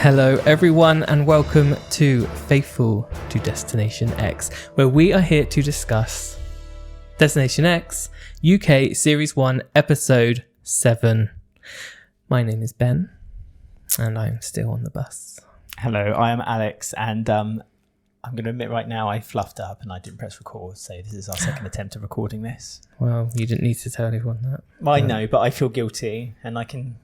Hello everyone and welcome to Faithful to Destination X, where we are here to discuss Destination X UK Series 1 Episode 7. My name is Ben and I'm still on the bus. Hello, I am Alex and I'm going to admit right now I fluffed up and I didn't press record, so this is our second attempt at recording this. Well, you didn't need to tell everyone that. I know, but I feel guilty and I can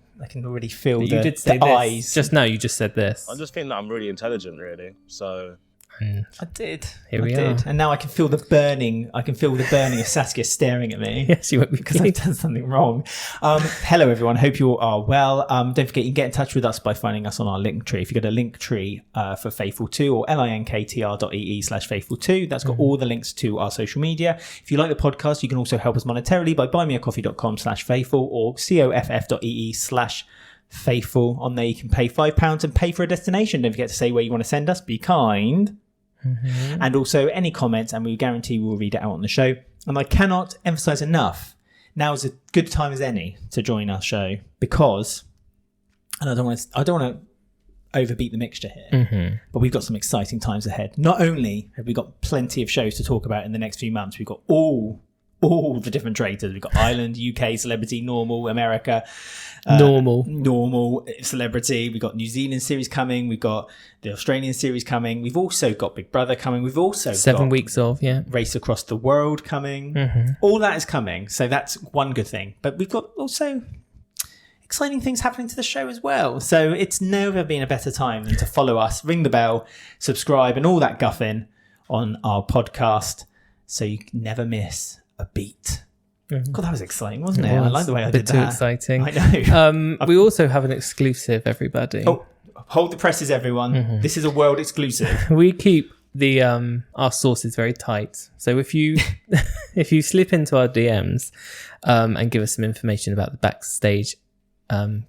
already feel you did say the this. eyes. Just now you just said this. I just think that I'm really intelligent, really. So I did. Here we are. And now I can feel the burning. I can feel the burning of Saskia staring at me. Yes, you won't be because I've done something wrong. Hello, everyone. Hope you all are well. Don't forget, you can get in touch with us by finding us on our link tree. If you go to Linktree for Faithful 2 or linktr.ee/Faithful2, that's got all the links to our social media. If you like the podcast, you can also help us monetarily by buymeacoffee.com/faithful or coff.ee/faithful. On there, you can pay £5 and pay for a destination. Don't forget to say where you want to send us. Be kind. And also any comments, and we guarantee we'll read it out on the show. And I cannot emphasize enough, now is a good time as any to join our show, because, and I don't want to overbeat the mixture here, but we've got some exciting times ahead. Not only have we got plenty of shows to talk about in the next few months, we've got all the different traitors. We've got Ireland, UK, Celebrity, Normal, America, Normal, Celebrity. We've got New Zealand series coming. We've got the Australian series coming. We've also got Big Brother coming. We've also got 7 weeks of Race Across the World coming. All that is coming. So that's one good thing. But we've got also exciting things happening to the show as well. So it's never been a better time than to follow us, ring the bell, subscribe, and all that guffing on our podcast, so you can never miss a beat. God, that was exciting, wasn't it? I like the way I did that. A bit too exciting. I know. We also have an exclusive, everybody. Oh, hold the presses, everyone. This is a world exclusive. We keep the our sources very tight. So if you if you slip into our DMs and give us some information about the backstage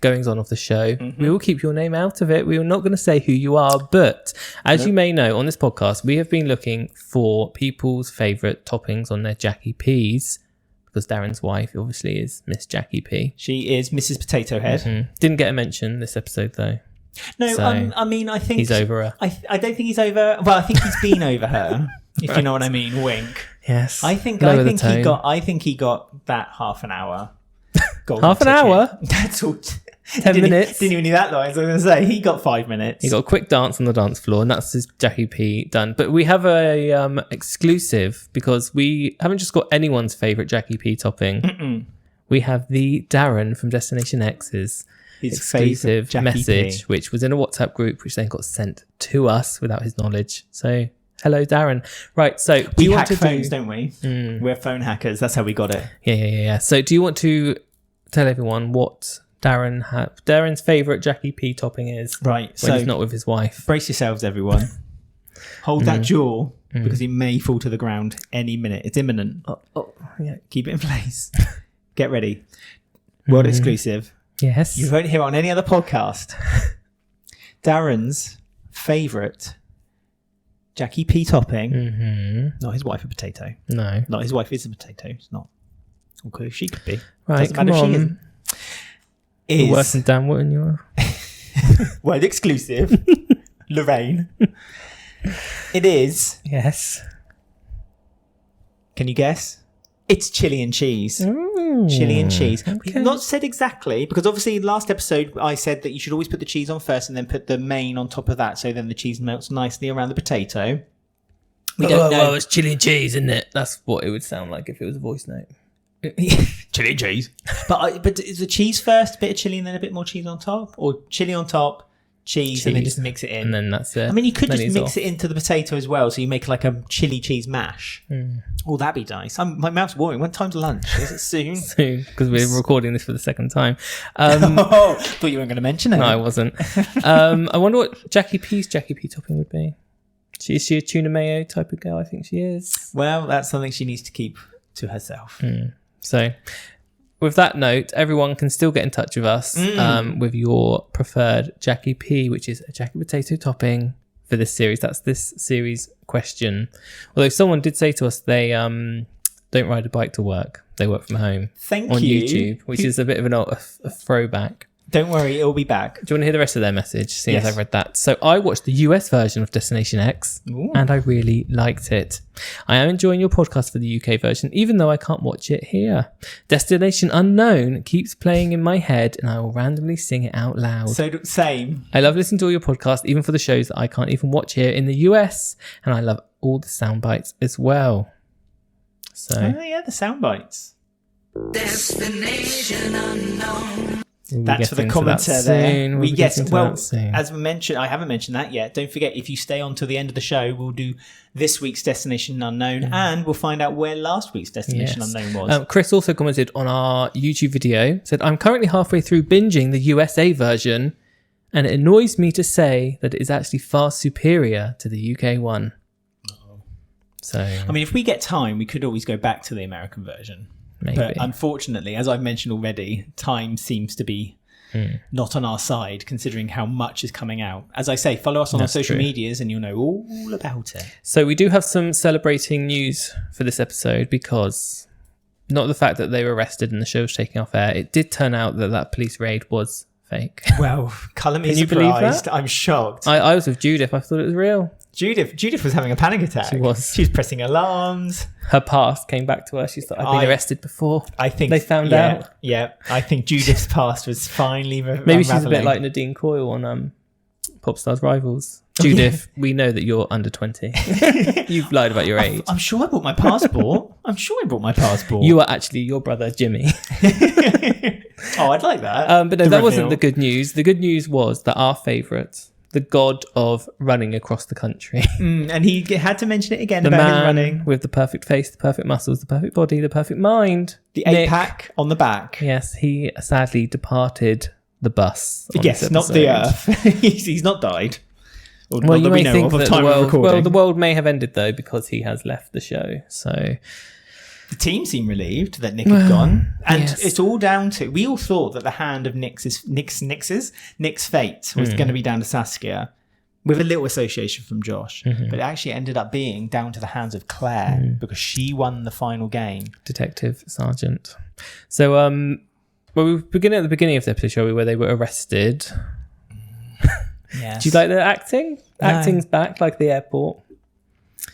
goings on of the show, we will keep your name out of it. We are not going to say who you are, but as you may know, on this podcast we have been looking for people's favourite toppings on their Jackie P's, because Darren's wife obviously is Miss Jackie P. She is Mrs. Potato Head. Didn't get a mention this episode though. No, So, I mean, I think he's over her. I don't think he's over. Well, I think he's been over her. If you know what I mean. Wink. Yes. I think he got that half an hour. Half an hour? That's all. 10 minutes. Didn't even need that long. I was going to say he got 5 minutes. He got a quick dance on the dance floor, and that's his Jackie P done. But we have a exclusive, because we haven't just got anyone's favourite Jackie P topping. We have the Darren from Destination X's exclusive message, which was in a WhatsApp group, which then got sent to us without his knowledge. So, hello, Darren. Right, so do we you hack want to phones, don't we? We're phone hackers. That's how we got it. Yeah. So, do you want to tell everyone what Darren's favourite Jackie P topping is? Right. When he's not with his wife. Brace yourselves, everyone. Hold that jaw, because he may fall to the ground any minute. It's imminent. Yeah. Keep it in place. Get ready. World exclusive. Yes. You won't hear it on any other podcast. Darren's favourite Jackie P topping. Not his wife a potato. No. Not his wife is a potato. It's not. Okay, she could be. Right, Doesn't come matter if on. she isn't. You're worse than Dan Wootton, you are. World exclusive. Lorraine. It is. Yes. Can you guess? It's chili and cheese. Chili and cheese. Okay. We've not said exactly, because obviously last episode I said that you should always put the cheese on first and then put the main on top of that, so then the cheese melts nicely around the potato. We don't know. Well, it's chili and cheese, isn't it? That's what it would sound like if it was a voice note. Chili and cheese. But is the cheese first, a bit of chili and then a bit more cheese on top? Or chili on top, cheese, and then just mix it in? And then that's it. I mean, you could just mix it into the potato as well, so you make like a chili cheese mash. Oh, that'd be nice. My mouth's watering. What time's lunch? Is it soon? Soon, because we're recording this for the second time. Thought you weren't going to mention it. No, I wasn't. I wonder what Jackie P's Jackie P topping would be. Is she a tuna mayo type of girl? I think she is. Well, that's something she needs to keep to herself. So, with that note, everyone can still get in touch with us with your preferred Jackie P, which is a Jackie potato topping for this series. That's this series question. Although someone did say to us they don't ride a bike to work. They work from home. Thank on you. YouTube, which is a bit of a throwback. Don't worry, it'll be back. Do you want to hear the rest of their message, seeing Yes. as I've read that? So I watched the US version of Destination X, Ooh. and I really liked it. I am enjoying your podcast for the UK version, even though I can't watch it here. Destination Unknown keeps playing in my head, and I will randomly sing it out loud. So same. I love listening to all your podcasts, even for the shows that I can't even watch here in the US, and I love all the sound bites as well. So Oh yeah, the sound bites. Destination unknown. we'll That's get for the into commenter that there. soon. We'll be Yes, getting to well, that soon. as we mentioned, I haven't mentioned that yet. Don't forget, if you stay on till the end of the show, we'll do this week's Destination Unknown, and we'll find out where last week's Destination Yes. Unknown was. Chris also commented on our YouTube video, said, I'm currently halfway through binging the USA version, and it annoys me to say that it is actually far superior to the UK one. So, I mean, if we get time, we could always go back to the American version. maybe. But unfortunately, as I've mentioned already, time seems to be not on our side, considering how much is coming out. As I say, follow us on our That's social true. medias and you'll know all about it. So we do have some celebrating news for this episode, because not the fact that they were arrested and the show was taken off air, it did turn out that that police raid was fake. Well, colour me Can you believe surprised. that? I'm shocked. I was with Judith. I thought it was real. Judith was having a panic attack. She was. She was pressing alarms. Her past came back to her. She thought, I've been arrested before. I think They found yeah, out. Yeah, I think Judith's past was finally Maybe she's a bit unraveling. like Nadine Coyle on Popstars Rivals. Judith, we know that you're under 20. You've lied about your age. I'm sure I bought my passport. You are actually your brother, Jimmy. Oh, I'd like that. But no, The that wasn't reveal. the good news. The good news was that our favourite, the god of running across the country, And he had to mention it again the about him man running. with the perfect face, the perfect muscles, the perfect body, the perfect mind. The Nick. 8-pack on the back. Yes, he sadly departed the bus. on Yes, this not the episode. Earth. he's not died. Or Well, not you that we may know think of that the time of world, recording. the world may have ended though, because he has left the show. So The team seemed relieved that Nick had gone, and yes. it's all down to. We all thought that the hand of Nick's fate was going to be down to Saskia, with a little association from Josh, but it actually ended up being down to the hands of Claire because she won the final game. Detective Sergeant. So, well, we begin at the beginning of the episode, shall we, where they were arrested. Yes. Do you like the acting? No. Acting's back, like the airport,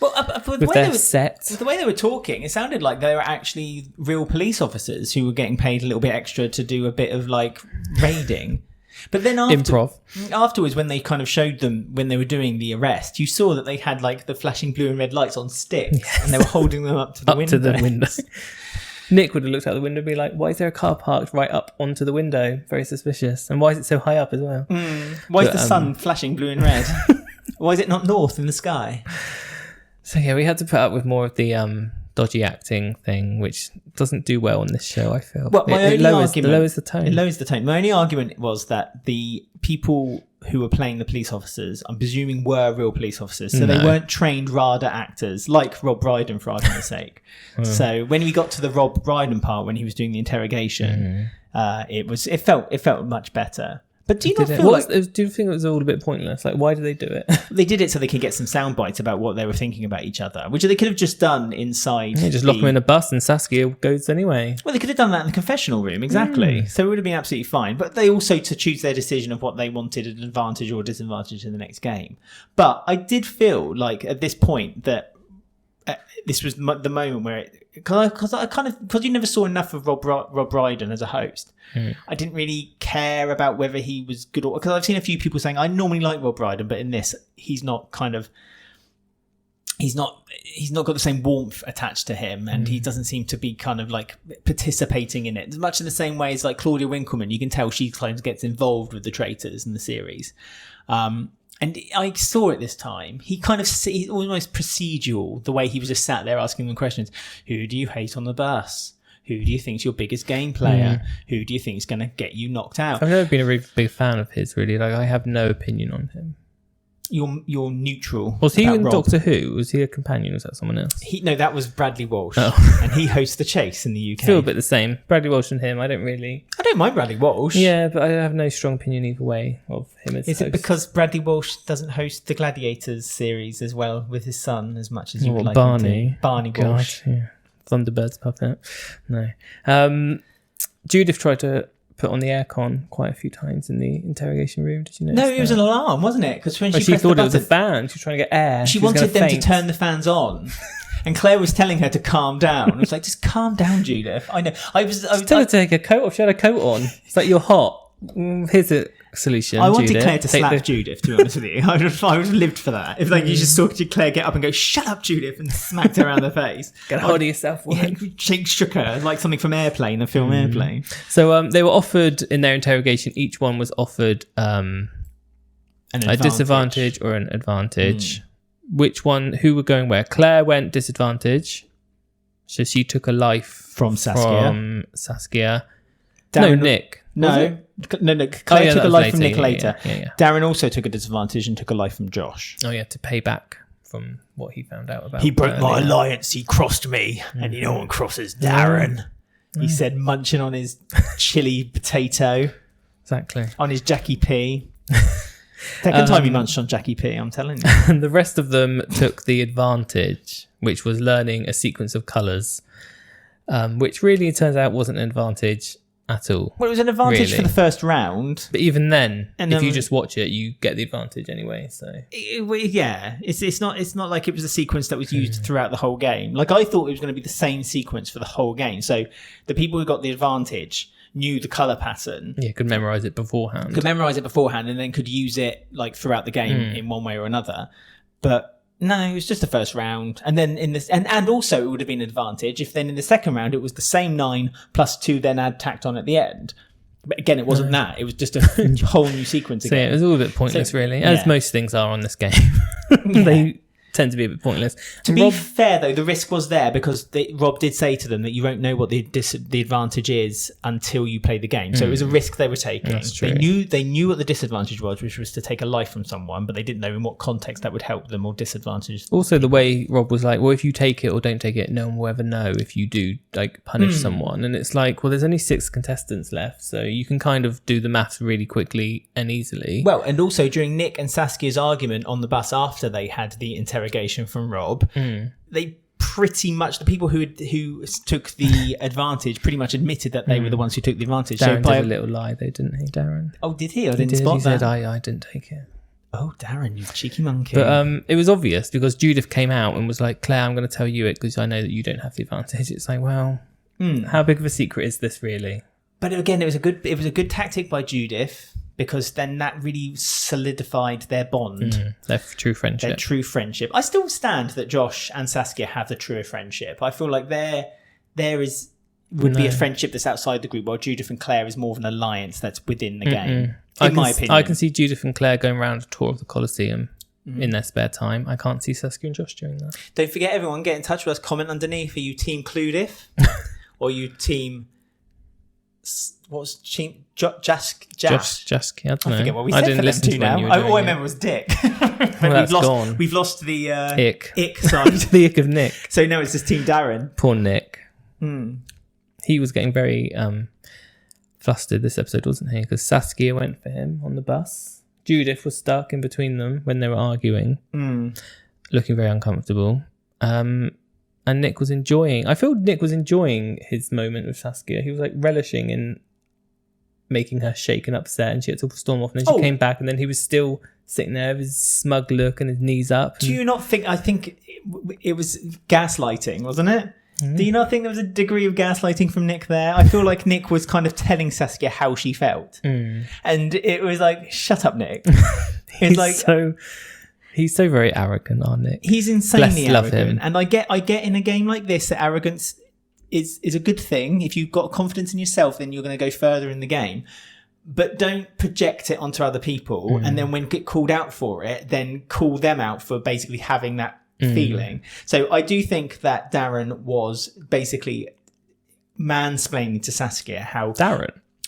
Well, the with way their they were, set. the way they were talking, it sounded like they were actually real police officers who were getting paid a little bit extra to do a bit of like raiding. But then afterwards, when they kind of showed them when they were doing the arrest, you saw that they had like the flashing blue and red lights on sticks, and they were holding them up to the Up window. to the window. Nick would have looked out the window and be like, why is there a car parked right up onto the window? Very suspicious. And why is it so high up as well? Why is But, the sun flashing blue and red? Why is it not north in the sky? So yeah, we had to put up with more of the dodgy acting thing, which doesn't do well on this show, I feel. Well, my it only lowers, argument, lowers the tone. It lowers the tone. My only argument was that the people who were playing the police officers, I'm presuming, were real police officers. So they No. weren't trained RADA actors like Rob Brydon, for argument's sake. So when we got to the Rob Brydon part, when he was doing the interrogation, it felt much better. But do you not feel like do you think it was all a bit pointless? Like, why did they do it? they did it so they could get some sound bites about what they were thinking about each other, which they could have just done inside. They just lock them in a bus and Saskia goes anyway. Well, they could have done that in the confessional room, exactly. So it would have been absolutely fine. But they also to choose their decision of what they wanted an advantage or disadvantage in the next game. But I did feel like at this point that this was the moment where because you never saw enough of Rob Brydon as a host. I didn't really care about whether he was good or because I've seen a few people saying I normally like Rob Brydon, but in this he's not got the same warmth attached to him, and he doesn't seem to be kind of like participating in it much in the same way as like Claudia Winkleman. You can tell she kind of gets involved with the traitors in the series. And I saw it this time. He's almost procedural, the way he was just sat there asking them questions. Who do you hate on the bus? Who do you think's your biggest game player? Who do you think's going to get you knocked out? I've never been a really big fan of his, really. Like, I have no opinion on him. You're neutral. Was he about in Rob. Doctor Who? Was he a companion or was that someone else? No, that was Bradley Walsh. Oh. And he hosts The Chase in the UK. I feel a bit the same. Bradley Walsh and him, I don't mind Bradley Walsh. Yeah, but I have no strong opinion either way of him as Is host. it because Bradley Walsh doesn't host the Gladiators series as well with his son as much as you would like Barney? him to? Barney Walsh. God, yeah. Thunderbird's puppet. No. Judith tried to put on the aircon quite a few times in the interrogation room. Did you notice? No, it was an alarm, wasn't it? Because when she pressed thought the it was a button, fan. She was trying to get air. she was wanted gonna them to faint. turn the fans on. And Claire was telling her to calm down. I was like, just calm down, Judith. I know. I was Tell her to take a coat off. She had a coat on. It's like, you're hot. Here's a solution. I wanted Judith. Claire to slap Judith, to be honest with you. I would have lived for that. If like you just saw Claire get up and go, shut up, Judith, and smacked her around the face. Get hold of yourself. Yeah, she shook her like something from Airplane, the film Airplane. So they were offered, in their interrogation, each one was offered a disadvantage or an advantage. Which one, who were going where? Claire went disadvantage. So she took a life From Saskia. No, Nick. No. Claire took a life from Nick later. Darren also took a disadvantage and took a life from Josh. Oh, yeah, to pay back from what he found out about. He broke my alliance. He crossed me. And no one crosses Darren. He said, munching on his chili potato. Exactly. On his Jackie P. Second time he munched on Jackie P, I'm telling you. And the rest of them took the advantage, which was learning a sequence of colours, which really, it turns out, wasn't an advantage at all. Well, it was an advantage for the first round. But even then, if you just watch it, you get the advantage anyway. So it's not like it was a sequence that was used throughout the whole game. Like, I thought it was going to be the same sequence for the whole game. So the people who got the advantage knew the colour pattern. Yeah, could memorise it beforehand. And then could use it like throughout the game in one way or another. But no, it was just the first round. And then in this, and also it would have been an advantage if then in the second round it was the same 9 plus 2 then add tacked on at the end. But again, it wasn't that. It was just a whole new sequence again. So yeah, it was all a bit pointless, really, as most things are on this game. They tend to be a bit pointless. To be fair, though, the risk was there because Rob did say to them that you won't know what the advantage is until you play the game. So it was a risk they were taking. That's true. They knew what the disadvantage was, which was to take a life from someone, but they didn't know in what context that would help them or disadvantage. Also, the way Rob was like, well, if you take it or don't take it, no one will ever know if you do like punish someone. And it's like, well, there's only 6 contestants left, so you can kind of do the maths really quickly and easily. Well, and also during Nick and Saskia's argument on the bus after they had the interrogation from Rob, they pretty much, the people who took the advantage pretty much admitted that they were the ones who took the advantage. Darren did a little lie though, didn't he, Darren? Oh, did he? I didn't spot that. He said, I didn't take it. Oh, Darren, you cheeky monkey. But it was obvious because Judith came out and was like, Claire, I'm going to tell you it because I know that you don't have the advantage. It's like, well, how big of a secret is this really? But again, it was a good tactic by Judith because then that really solidified their bond. Their true friendship. I still stand that Josh and Saskia have the truer friendship. I feel like there would be a friendship that's outside the group, while Judith and Claire is more of an alliance that's within the game. In my opinion. I can see Judith and Claire going around a tour of the Colosseum in their spare time. I can't see Saskia and Josh doing that. Don't forget, everyone, get in touch with us. Comment underneath. Are you Team Cludiff? Or you Team... What was Team... Jask? I don't know. I forget what we said for them two now. All I remember was Dick. Gone. We've lost the... Ick side. The ick of Nick. So now it's just Team Darren. Poor Nick. He was getting very flustered this episode, wasn't he? Because Saskia went for him on the bus. Judith was stuck in between them when they were arguing, looking very uncomfortable. And Nick was enjoying... I feel Nick was enjoying his moment with Saskia. He was like relishing in making her shake and upset, and she had to storm off, and then she came back, and then he was still sitting there with his smug look and his knees up. Do you not think... I think it was gaslighting, wasn't it? Do you not think there was a degree of gaslighting from Nick there? I feel like Nick was kind of telling Saskia how she felt. And it was like, shut up, Nick. He's so very arrogant, aren't Nick? He's insanely arrogant. Love him. And I get in a game like this that arrogance is a good thing. If you've got confidence in yourself, then you're going to go further in the game. But don't project it onto other people. And then when get called out for it, then call them out for basically having that feeling. So I do think that Darren was basically mansplaining to Saskia how...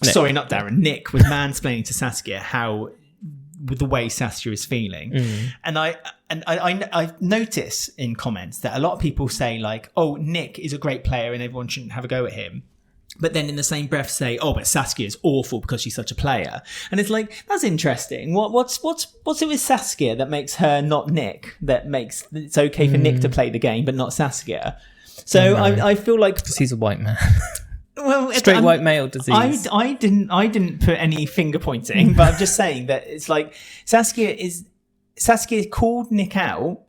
Sorry, not Darren. Nick was mansplaining to Saskia how... with the way Saskia is feeling. And I notice in comments that a lot of people say like, oh, Nick is a great player and everyone shouldn't have a go at him. But then in the same breath say, oh, but Saskia is awful because she's such a player. And it's like, that's interesting. What's it with Saskia that makes her not Nick, that makes it's okay for Nick to play the game but not Saskia? So I feel like... Because he's a white man. Well, Straight white male disease. I didn't put any finger pointing, but I'm just saying that it's like Saskia called Nick out.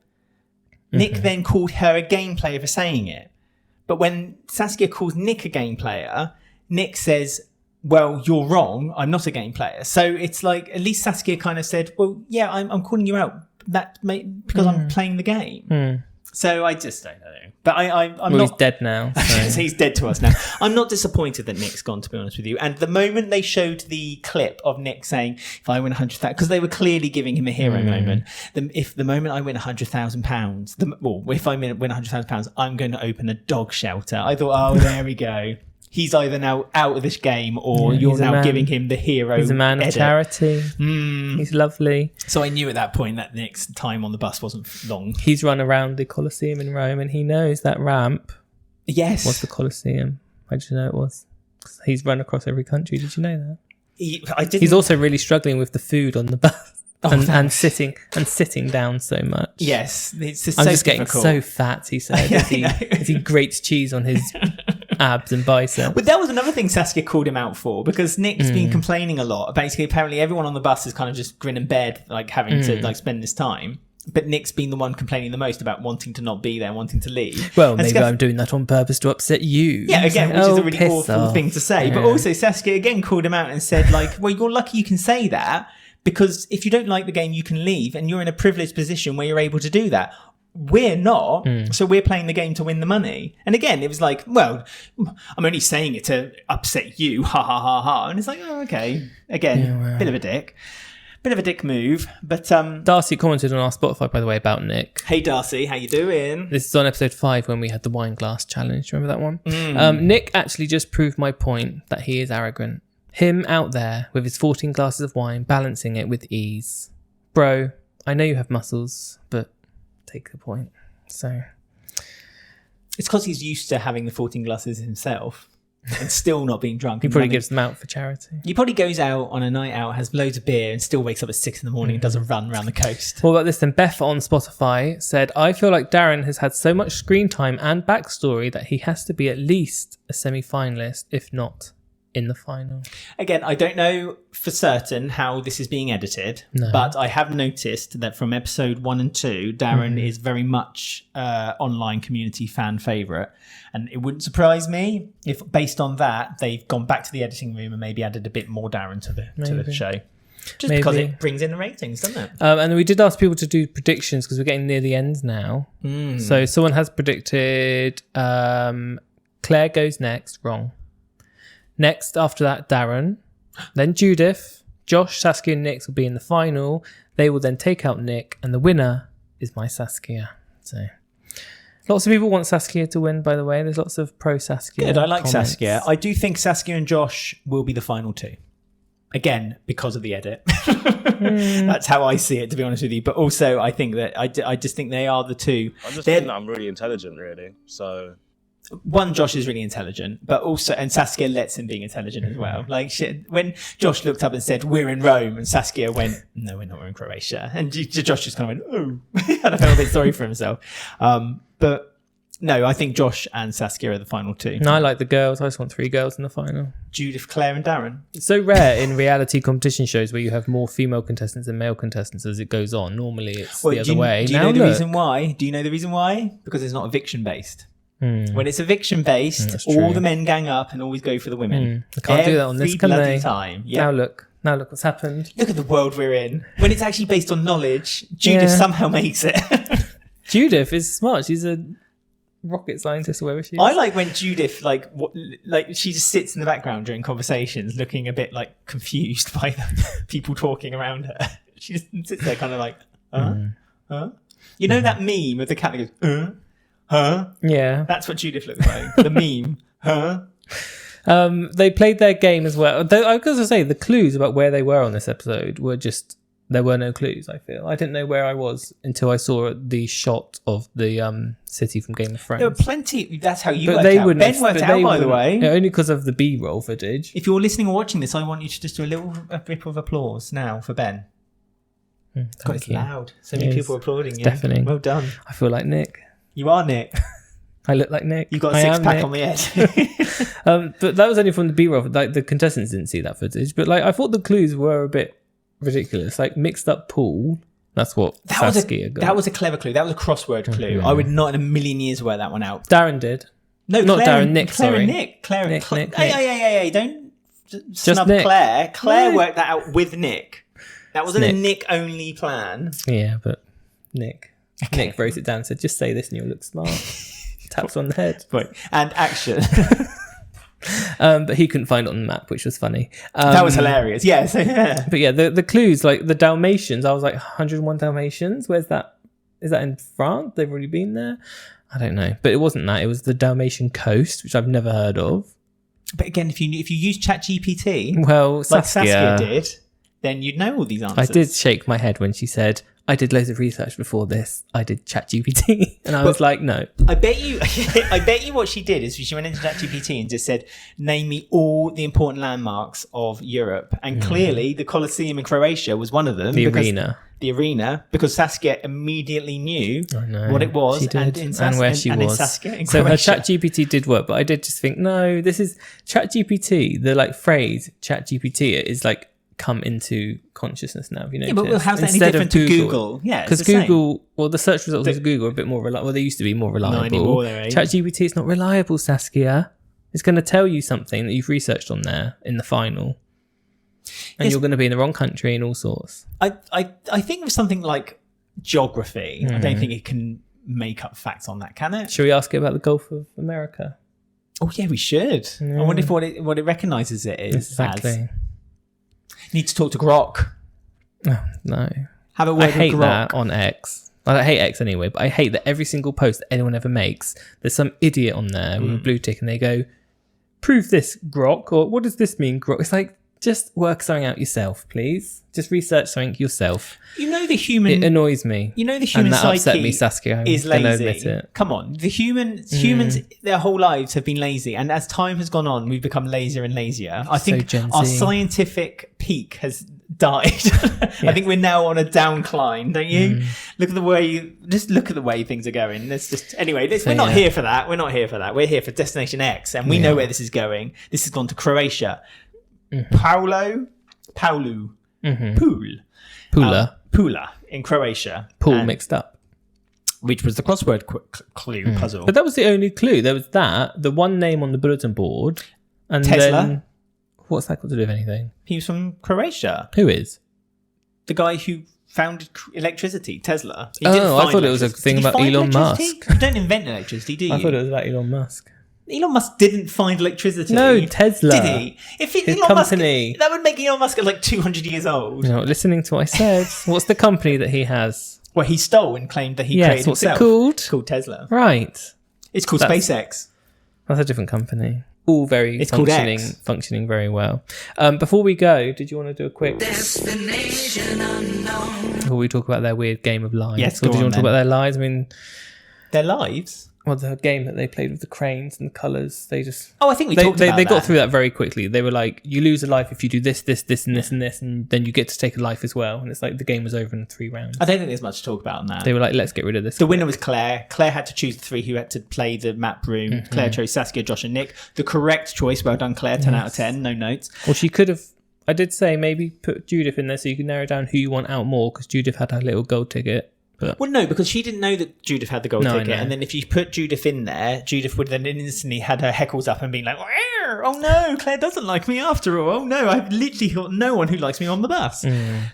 Nick then called her a game player for saying it. But when Saskia calls Nick a game player, Nick says, well, you're wrong. I'm not a game player. So it's like, at least Saskia kind of said, well, yeah, I'm calling you out because I'm playing the game. So I just don't know. But I'm not. He's dead now. So. He's dead to us now. I'm not disappointed that Nick's gone, to be honest with you. And the moment they showed the clip of Nick saying, if I win 100,000, because they were clearly giving him a hero moment. If the moment I win £100,000, if I win £100,000, I'm going to open a dog shelter. I thought, oh, there we go. He's either now out of this game or you're now giving him the hero. He's a man of charity. He's lovely. So I knew at that point that Nick's time on the bus wasn't long. He's run around the Colosseum in Rome and he knows that ramp. Yes. Was the Colosseum. How did you know it was? 'Cause he's run across every country. Did you know that? I didn't. He's also really struggling with the food on the bus. And sitting down so much. Yes, it's just I'm so just difficult. getting so fat, he said, as he grates cheese on his abs and biceps. But that was another thing Saskia called him out for, because Nick's been complaining a lot. Basically, apparently everyone on the bus is kind of just grin and bear, like having to like spend this time. But Nick's been the one complaining the most about wanting to not be there, wanting to leave. Well, maybe I'm doing that on purpose to upset you. Yeah, again, which is a really awful thing to say. But also Saskia again called him out and said, like, well, you're lucky you can say that, because if you don't like the game, you can leave, and you're in a privileged position where you're able to do that. We're not, so we're playing the game to win the money. And again, it was like, well, I'm only saying it to upset you, ha ha ha ha. And it's like, oh, okay. Again, bit of a dick move. But Darcy commented on our Spotify, by the way, about Nick. Hey Darcy, how you doing? This is on episode 5 when we had the wine glass challenge. Remember that one? Nick actually just proved my point that he is arrogant. Him out there with his 14 glasses of wine, balancing it with ease. Bro, I know you have muscles, but take the point. So it's because he's used to having the 14 glasses himself and still not being drunk. He probably gives them out for charity. He probably goes out on a night out, has loads of beer, and still wakes up at 6 a.m. and does a run around the coast. What about this then? Beth on Spotify said, I feel like Darren has had so much screen time and backstory that he has to be at least a semi-finalist, if not in the final. Again, I don't know for certain how this is being edited, but I have noticed that from episode 1 and 2, Darren is very much online community fan favourite. And it wouldn't surprise me if, based on that, they've gone back to the editing room and maybe added a bit more Darren to the show. Just because it brings in the ratings, doesn't it? And we did ask people to do predictions because we're getting near the end now. So someone has predicted Claire goes next, wrong. Next, after that, Darren. Then Judith. Josh, Saskia and Nick will be in the final. They will then take out Nick. And the winner is my Saskia. So lots of people want Saskia to win, by the way. There's lots of pro-Saskia. Good, I like comments. Saskia. I do think Saskia and Josh will be the final two. Again, because of the edit. That's how I see it, to be honest with you. But also, I think that I just think they are the two. I just think that I'm really intelligent, really. So... One, Josh is really intelligent, but also, and Saskia lets him being intelligent as well. Like shit, when Josh looked up and said, "We're in Rome," and Saskia went, "No, we're not. We're in Croatia." And Josh just kind of went, "Oh," and I felt a bit sorry for himself. But no, I think Josh and Saskia are the final two. No, I like the girls. I just want 3 girls in the final. Judith, Claire, and Darren. It's so rare in reality competition shows where you have more female contestants than male contestants as it goes on. Normally, it's the other way. Do you know the reason why? Do you know the reason why? Because it's not eviction based. When it's eviction based, all the men gang up and always go for the women. I can't do that on this, can they? Time. Yep. Now look what's happened. Look at the world we're in. When it's actually based on knowledge, Judith somehow makes it. Judith is smart. She's a rocket scientist or whatever she is. I like when Judith, like she just sits in the background during conversations, looking a bit like confused by the people talking around her. She just sits there, kind of like, huh? You know that meme of the cat that goes, huh? Yeah. That's what Judith looks like. The meme. Huh? They played their game as well. I was going to say, the clues about where they were on this episode were just... There were no clues, I feel. I didn't know where I was until I saw the shot of the city from Game of Thrones. There were plenty... That's how you worked out. Ben worked out, by the way. Yeah, only because of the B-roll footage. If you're listening or watching this, I want you to just do a rip of applause now for Ben. God, it's loud. So many people applauding you. Deafening. Well done. I feel like Nick. You are Nick. I look like Nick. You got a I six am pack Nick. on the head. But that was only from the B-roll. Like the contestants didn't see that footage. But like I thought the clues were a bit ridiculous. Like mixed up pool. That's what Saskia got. That was a clever clue. That was a crossword clue. I would not in a million years wear that one out. Darren did. No, not Claire, Darren. Nick. Claire sorry. and Nick. Claire. Nick. Hey! Don't snub Nick. Claire. Claire No. worked that out with Nick. That wasn't a Nick only plan. Yeah, but Nick. Okay. Nick wrote it down and said, just say this and you'll look smart. Taps on the head. Right. And action. But he couldn't find it on the map, which was funny. That was hilarious. Yeah. So, yeah. But yeah, the clues, like the Dalmatians, I was like, 101 Dalmatians? Where's that? Is that in France? They've already been there? I don't know. But it wasn't that. It was the Dalmatian coast, which I've never heard of. But again, if you use ChatGPT, well, like Saskia did, then you'd know all these answers. I did shake my head when she said, I did loads of research before this. I did ChatGPT. And I was like, no. I bet you what she did is she went into ChatGPT and just said, name me all the important landmarks of Europe. And clearly the Colosseum in Croatia was one of them. The arena. Because Saskia immediately knew what it was she did, and where she was. So her ChatGPT did work, but I did just think, no, this is ChatGPT. The like phrase ChatGPT is like come into consciousness now. You know, but how's that any different to Google? Yeah, because Google, well, the search results of Google are a bit more reliable. Well, they used to be more reliable. Not anymore, though, ChatGPT is not reliable, Saskia. It's going to tell you something that you've researched on there in the final. And you're going to be in the wrong country and all sorts. I think with something like geography, I don't think it can make up facts on that, can it? Should we ask it about the Gulf of America? Oh yeah, we should. I wonder if what it recognises it is. Exactly. Need to talk to Grok. Oh, no. Have a word I hate with Grok. that on X. I hate X anyway, but I hate that every single post that anyone ever makes, there's some idiot on there with a blue tick and they go, prove this, Grok, or what does this mean, Grok? It's like, just work something out yourself, please. Just research something yourself. You know the human... It annoys me. You know the human and that psyche upset me, Saskia. is lazy. Admit it. Come on. The humans, their whole lives have been lazy. And as time has gone on, we've become lazier and lazier. I think Gen our Z. scientific peak has died. I think we're now on a downcline, don't you? Look at the way things are going. There's just anyway. We're not here for that. We're not here for that. We're here for Destination X, and we know where this is going. This has gone to Croatia. Pula in Croatia. Pool mixed up. Which was the crossword clue puzzle. But that was the only clue. There was that, the one name on the bulletin board, and Tesla. then what's that got to do with anything? He was from Croatia. Who is? The guy who founded electricity, Tesla. I thought it was a thing about Elon Musk. You don't invent electricity, do you? I thought it was about Elon Musk. Elon Musk didn't find electricity. No, Tesla. Did he? If His Elon company. Musk, that would make Elon Musk like 200 years old. You're not listening to what I said. What's the company that he has? Well, he stole and claimed that he created what's himself. it called? It's called Tesla. Right. It's called SpaceX. That's a different company. All very It's called functioning very well. Before we go, did you want to do a quick... Destination unknown. Before we talk about their weird game of lies? Yes, Or go did you on want to talk then. about their lies? I mean... Their lives? Well, the game that they played with the cranes and the colours, they just... Oh, I think we talked about They that. got through that very quickly. They were like, you lose a life if you do this, and this, and this, and then you get to take a life as well. And it's like the game was over in 3 rounds. I don't think there's much to talk about on that. They were like, let's get rid of this. The winner was Claire. Claire had to choose the 3 who had to play the map room. Claire chose Saskia, Josh and Nick. The correct choice. Well done, Claire. 10 out of 10. No notes. Well, she could have... I did say maybe put Judith in there so you can narrow down who you want out more, because Judith had her little gold ticket. But Well, no, because she didn't know that Judith had the gold No, I ticket. know. And then if you put Judith in there, Judith would then instantly had her heckles up and been like, oh no, Claire doesn't like me after all. Oh no, I've literally got no one who likes me on the bus.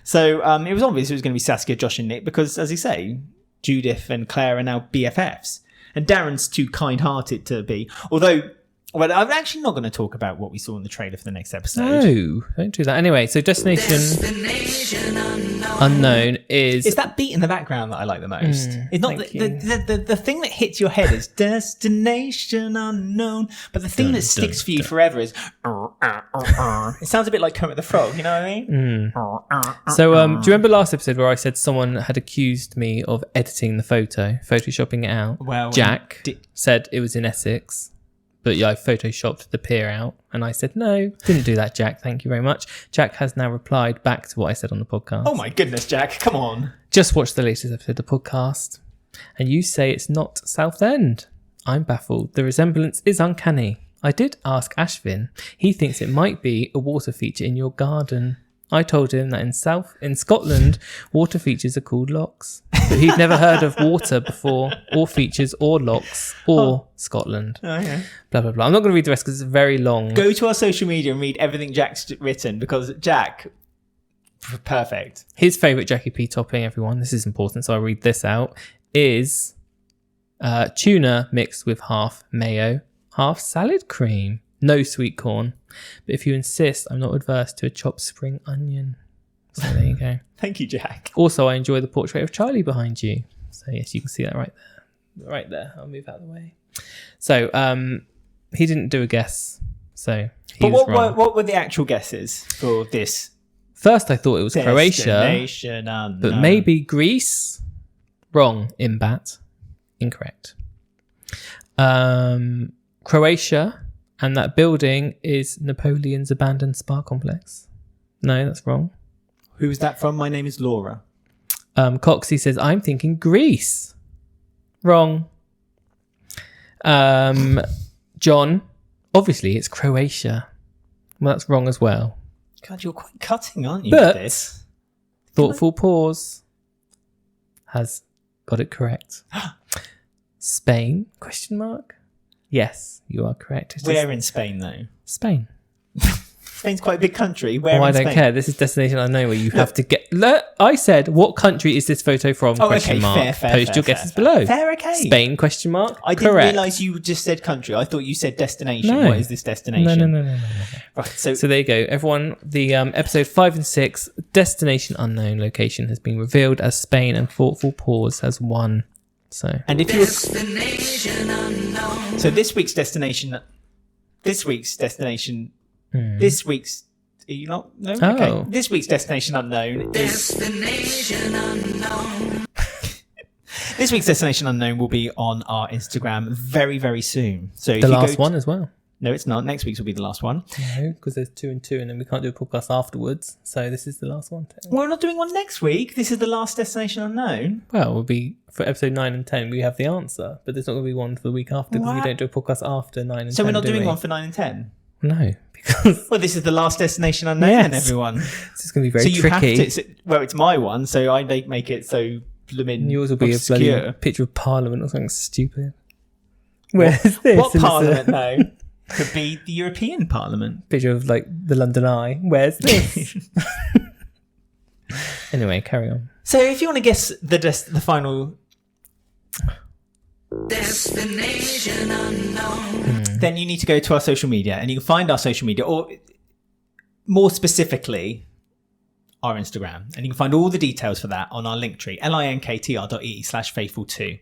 So it was obvious it was going to be Saskia, Josh and Nick because, as you say, Judith and Claire are now BFFs. And Darren's too kind-hearted to be. Although... Well, I'm actually not going to talk about what we saw in the trailer for the next episode. no, don't do that. Anyway, so Destination Unknown is... It's that beat in the background that I like the most. It's not thank the thing that hits your head is Destination Unknown, but the thing that sticks for you forever is it sounds a bit like Kermit the Frog, you know what I mean? So, do you remember last episode where I said someone had accused me of editing the photo, photoshopping it out? Well, Jack said it was in Essex, but yeah, I photoshopped the pier out. And I said, no, didn't do that, Jack. Thank you very much. Jack has now replied back to what I said on the podcast. Oh my goodness, Jack, come on. Just watched the latest episode of the podcast. And you say it's not Southend. I'm baffled. The resemblance is uncanny. I did ask Ashvin. He thinks it might be a water feature in your garden. I told him that in Scotland, water features are called lochs. But he'd never heard of water before, or features, or lochs, or Scotland. Oh, yeah. Blah, blah, blah. I'm not going to read the rest because it's very long. Go to our social media and read everything Jack's written, because Jack, perfect. His favourite Jackie P topping, everyone, this is important, so I'll read this out, is tuna mixed with half mayo, half salad cream, no sweet corn. But if you insist, I'm not adverse to a chopped spring onion. So there you go. Thank you, Jack. Also, I enjoy the portrait of Charlie behind you. So yes, you can see that right there. Right there. I'll move out of the way. So he didn't do a guess. So he was wrong. What were the actual guesses for this? First, I thought it was Croatia, Destination unknown. but maybe Greece. Wrong. Imbat. Incorrect. Croatia, and that building is Napoleon's abandoned spa complex. No, that's wrong. Who's that from? My name is Laura. Coxie says, I'm thinking Greece. Wrong. John, obviously it's Croatia. Well, that's wrong as well. God, you're quite cutting, aren't you, But with this? Thoughtful Pause has got it correct. Spain? Question mark? Yes, you are correct. It's Where in Spain, though? Spain. Spain's quite a big country. Where Oh, I in don't Spain? care. This is Destination Unknown where you have to get... I said, what country is this photo from? Oh, question okay, mark. fair, Post fair, your fair, guesses fair. below. Fair, okay. Spain? Question mark. I didn't Correct. realise you just said country. I thought you said destination. No. What is this destination? No. Right, so So there you go, everyone. The episode 5 and 6, Destination Unknown location has been revealed as Spain, and Thoughtful Pause has won. So and if you Destination unknown. so this week's destination, are you not? No. Oh. Okay. This week's destination unknown is. Destination unknown. This week's destination unknown will be on our Instagram very, very soon. So if the you last go one as well. No, it's not. Next week's will be the last one. No, because there's 2 and 2, and then we can't do a podcast afterwards. So this is the last one. Well, we're not doing one next week. This is the last destination unknown. Well, it will be for episode 9 and 10. We have the answer, but there's not going to be one for the week after because we What? don't do a podcast after 9 and 10. So we're not do doing we? one for 9 and 10. No, because Well, this is the last destination unknown, then, Yes. everyone. this is going to be very So you tricky. have to. Well, it's my one, so I make it so blooming Yours will be obscure. a bloody picture of Parliament or something stupid. Where's this? What And it's a Parliament, though? Could be the European Parliament. Picture of like the London Eye. Where's this? Anyway, carry on. So, if you want to guess the final, Destination unknown. then you need to go to our social media, and you can find our social media, or more specifically, our Instagram, and you can find all the details for that on our Linktree, linktr.ee/faithful2.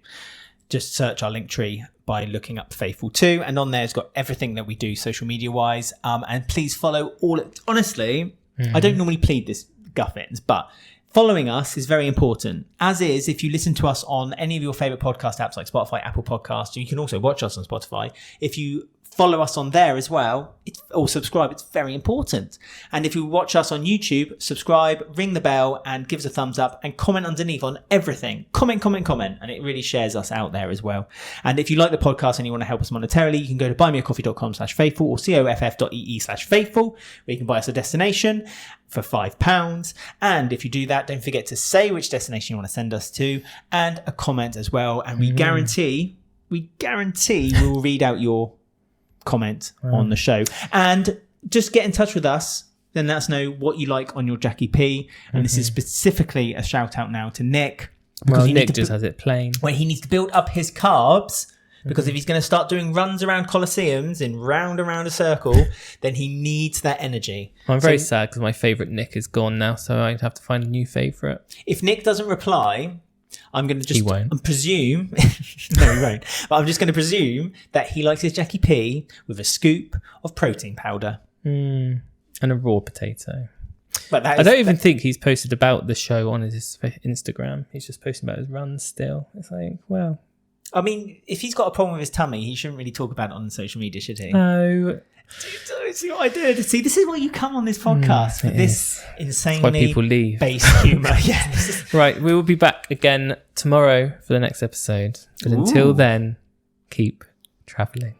Just search our Linktree by looking up Faithful2, and on there it's got everything that we do social media wise. And please follow all. Honestly, I don't normally plead this, Guffins, but following us is very important. As is, if you listen to us on any of your favorite podcast apps like Spotify, Apple Podcasts, you can also watch us on Spotify. If you follow us on there as well, or subscribe, it's very important. And if you watch us on YouTube, subscribe, ring the bell, and give us a thumbs up, and comment underneath on everything. Comment, and it really shares us out there as well. And if you like the podcast and you want to help us monetarily, you can go to buymeacoffee.com/faithful or coff.ee/faithful, where you can buy us a destination for £5. And if you do that, don't forget to say which destination you want to send us to, and a comment as well. And we guarantee we'll read out your comment on the show. And just get in touch with us, then let us know what you like on your Jackie P. And this is specifically a shout out now to Nick, Well, you Nick need to just has it plain. where he needs to build up his carbs, because if he's going to start doing runs around Colosseums in round around a circle, then he needs that energy. I'm very So sad because my favourite Nick is gone now, so I'd have to find a new favourite. if Nick doesn't reply, I'm going to just He won't. presume, no, he won't, but I'm just going to presume that he likes his Jackie P with a scoop of protein powder. And a raw potato. But that I is, don't even think he's posted about the show on his Instagram. He's just posting about his runs still. It's like, well, I mean, if he's got a problem with his tummy, he shouldn't really talk about it on social media, should he? no. See what I did? See, this is why you come on this podcast, for it this why insanely people leave. base humour. Yeah, this is- Right, we will be back again tomorrow for the next episode. But until Ooh. then, keep traveling.